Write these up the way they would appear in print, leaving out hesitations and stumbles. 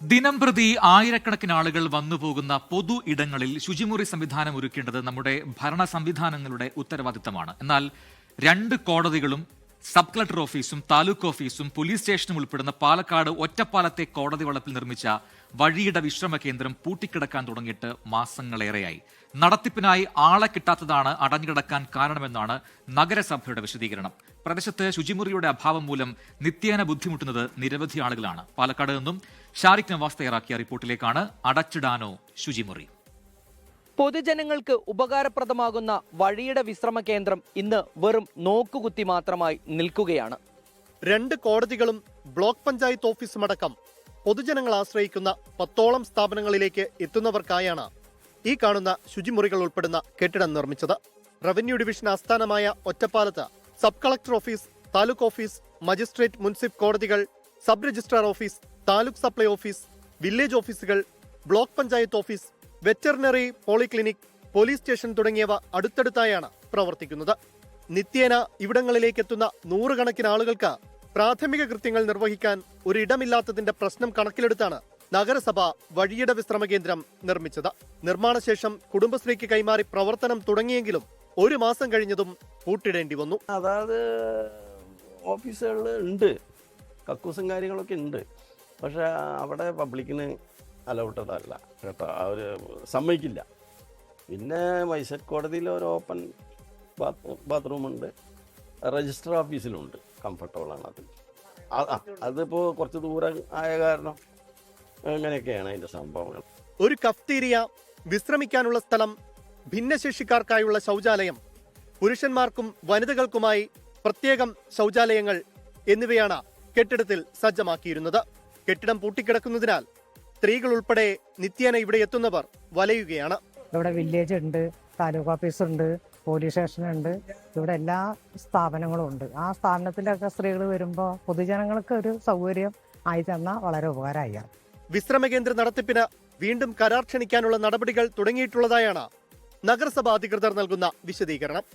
ദിനംപ്രതി ആയിരക്കണക്കിന് ആളുകൾ വന്നുപോകുന്ന പൊതു ഇടങ്ങളിൽ ശുചിമുറി സംവിധാനം ഒരുക്കേണ്ടത് നമ്മുടെ ഭരണ സംവിധാനങ്ങളുടെ ഉത്തരവാദിത്തമാണ്. എന്നാൽ 2 കോടതികളും സബ് കളക്ടർ ഓഫീസും താലൂക്ക് ഓഫീസും പോലീസ് സ്റ്റേഷനും ഉൾപ്പെടുന്ന പാലക്കാട് ഒറ്റപ്പാലത്തെ കോടതി വളപ്പിൽ നിർമ്മിച്ച വഴിയുടെ വിശ്രമ കേന്ദ്രം പൂട്ടിക്കിടക്കാൻ തുടങ്ങിയിട്ട് മാസങ്ങളേറെയായി. നടത്തിപ്പിനായി ആളെ കിട്ടാത്തതാണ് അടഞ്ഞുകിടക്കാൻ കാരണമെന്നാണ് നഗരസഭയുടെ വിശദീകരണം. പ്രദേശത്ത് ശുചിമുറിയുടെ അഭാവം മൂലം നിത്യേന ബുദ്ധിമുട്ടുന്നത് നിരവധി ആളുകളാണ്. പാലക്കാട് നിന്നും ഷാരിഖ് നവാസ് തയ്യാറാക്കിയ റിപ്പോർട്ടിലേക്കാണ്. അടച്ചിടാനോ ശുചിമുറി? പൊതുജനങ്ങൾക്ക് ഉപകാരപ്രദമാകുന്ന വഴിയുടെ വിശ്രമ കേന്ദ്രം ഇന്ന് വെറും നോക്കുകുത്തി മാത്രമായി നിൽക്കുകയാണ്. 2 കോടതികളും ബ്ലോക്ക് പഞ്ചായത്ത് ഓഫീസുമടക്കം പൊതുജനങ്ങൾ ആശ്രയിക്കുന്ന 10ഓളം സ്ഥാപനങ്ങളിലേക്ക് എത്തുന്നവർക്കായാണ് ഈ കാണുന്ന ശുചിമുറികൾ ഉൾപ്പെടുന്ന കെട്ടിടം നിർമ്മിച്ചത്. റവന്യൂ ഡിവിഷൻ ആസ്ഥാനമായ ഒറ്റപ്പാലത്ത് sub collector office, taluk office, magistrate മുൻസിഫ് കോടതികൾ, sub registrar office, taluk supply office, village ഓഫീസുകൾ, block panchayat office, veterinary polyclinic, police station തുടങ്ങിയവ അടുത്തടുത്തായാണ് പ്രവർത്തിക്കുന്നത്. നിത്യേന ഇവിടങ്ങളിലേക്ക് എത്തുന്ന 100 കണക്കിന് ആളുകൾക്ക് പ്രാഥമിക കൃത്യങ്ങൾ നിർവഹിക്കാൻ ഒരിടമില്ലാത്തതിന്റെ പ്രശ്നം കണക്കിലെടുത്താണ് നഗരസഭ വഴിയുടെ വിശ്രമ കേന്ദ്രം നിർമ്മിച്ചത്. നിർമ്മാണശേഷം കുടുംബശ്രീക്ക് കൈമാറി പ്രവർത്തനം തുടങ്ങിയെങ്കിലും 1 മാസം കഴിഞ്ഞതും പൂട്ടിടേണ്ടി വന്നു. അതായത് ഓഫീസുകളിൽ ഉണ്ട്, കക്കൂസും കാര്യങ്ങളൊക്കെ ഉണ്ട്, പക്ഷെ അവിടെ പബ്ലിക്കിന് അലൗട്ടഡ് അല്ല കേട്ടോ, അവർ സമ്മതിക്കില്ല. പിന്നെ മജിസ്ട്രേറ്റ് കോടതിയിൽ ഒരു ഓപ്പൺ ബാത്റൂമുണ്ട്, രജിസ്റ്റർ ഓഫീസിലുണ്ട്, കംഫർട്ടബിളാണ് അത്. അതിപ്പോൾ കുറച്ച് ദൂരം ആയ കാരണം അങ്ങനെയൊക്കെയാണ് അതിൻ്റെ സംഭവങ്ങൾ. ഒരു കഫ്തീരിയ, വിശ്രമിക്കാനുള്ള സ്ഥലം, ഭിന്നശേഷിക്കാർക്കായുള്ള ശൗചാലയം, പുരുഷന്മാർക്കും വനിതകൾക്കുമായി പ്രത്യേകം ശൗചാലയങ്ങൾ എന്നിവയാണ് കെട്ടിടത്തിൽ സജ്ജമാക്കിയിരുന്നത്. കെട്ടിടം പൂട്ടിക്കിടക്കുന്നതിനാൽ സ്ത്രീകൾ ഉൾപ്പെടെ നിത്യേന ഇവിടെ എത്തുന്നവർ വലയുകയാണ്. ഇവിടെ വില്ലേജ് ഉണ്ട്, താലൂക്ക് ഓഫീസുണ്ട്, പോലീസ് സ്റ്റേഷനുണ്ട്, ഇവിടെ എല്ലാ സ്ഥാപനങ്ങളും ഉണ്ട്. ആ സ്ഥാപനത്തിലൊക്കെ സ്ത്രീകൾ വരുമ്പോൾ പൊതുജനങ്ങൾക്ക് ഒരു സൗകര്യം ആയി തന്നാൽ വളരെ ഉപകാരമായി. വിശ്രമകേന്ദ്ര നടത്തിപ്പിന് വീണ്ടും കരാർ ക്ഷണിക്കാനുള്ള നടപടികൾ തുടങ്ങിയിട്ടുള്ളതായാണ് നഗരസഭാ അധികൃതർ നൽകുന്ന വിശദീകരണം.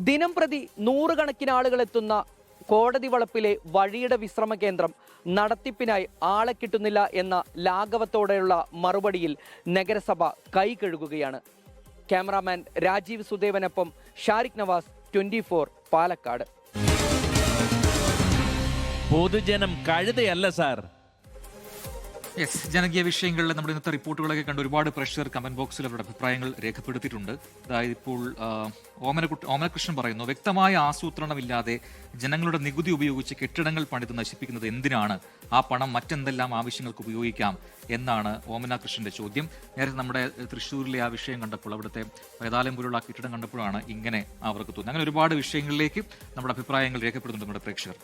ദിനം പ്രതി 100 കണക്കിന് ആളുകൾ എത്തുന്ന കോടതി വളപ്പിലെ വഴിയുടെ വിശ്രമ കേന്ദ്രം നടത്തിപ്പിനായി ആളെ കിട്ടുന്നില്ല എന്ന ലാഘവത്തോടെയുള്ള മറുപടിയിൽ നഗരസഭ കൈ കഴുകുകയാണ്. ക്യാമറാമാൻ രാജീവ് സുദേവനൊപ്പം ഷാരിഖ് നവാസ്, 24 പാലക്കാട്. പൊതുജനം കഴുതയല്ല സാർ. ജനകീയ വിഷയങ്ങളിൽ നമ്മുടെ ഇന്നത്തെ റിപ്പോർട്ടുകളൊക്കെ കണ്ട് ഒരുപാട് പ്രേക്ഷകർ കമന്റ് ബോക്സിൽ അവരുടെ അഭിപ്രായങ്ങൾ രേഖപ്പെടുത്തിയിട്ടുണ്ട്. അതായത് ഇപ്പോൾ ഓമനകൃഷ്ണൻ പറയുന്നു, വ്യക്തമായ ആസൂത്രണമില്ലാതെ ജനങ്ങളുടെ നികുതി ഉപയോഗിച്ച് കെട്ടിടങ്ങൾ പണിത് നശിപ്പിക്കുന്നത് എന്തിനാണ്? ആ പണം മറ്റെന്തെല്ലാം ആവശ്യങ്ങൾക്ക് ഉപയോഗിക്കാം എന്നാണ് ഓമനകൃഷ്ണന്റെ ചോദ്യം. നേരത്തെ നമ്മുടെ തൃശ്ശൂരിലെ ആ വിഷയം കണ്ടപ്പോൾ, അവിടുത്തെ വേതാലയം പോലുള്ള ആ കെട്ടിടം കണ്ടപ്പോഴാണ് ഇങ്ങനെ അവർക്ക് തോന്നുന്നത്. അങ്ങനെ ഒരുപാട് വിഷയങ്ങളിലേക്ക് നമ്മുടെ അഭിപ്രായങ്ങൾ രേഖപ്പെടുത്തുന്നുണ്ട് നമ്മുടെ പ്രേക്ഷകർ.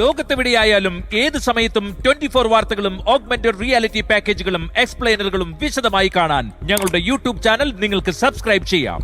ലോകത്തെവിടെയായാലും ഏത് സമയത്തും 24 വാർത്തകളും ഓഗ്മെന്റഡ് റിയാലിറ്റി പാക്കേജുകളും എക്സ്പ്ലെയിനറുകളും വിശദമായി കാണാൻ ഞങ്ങളുടെ യൂട്യൂബ് ചാനൽ നിങ്ങൾക്ക് സബ്സ്ക്രൈബ് ചെയ്യാം.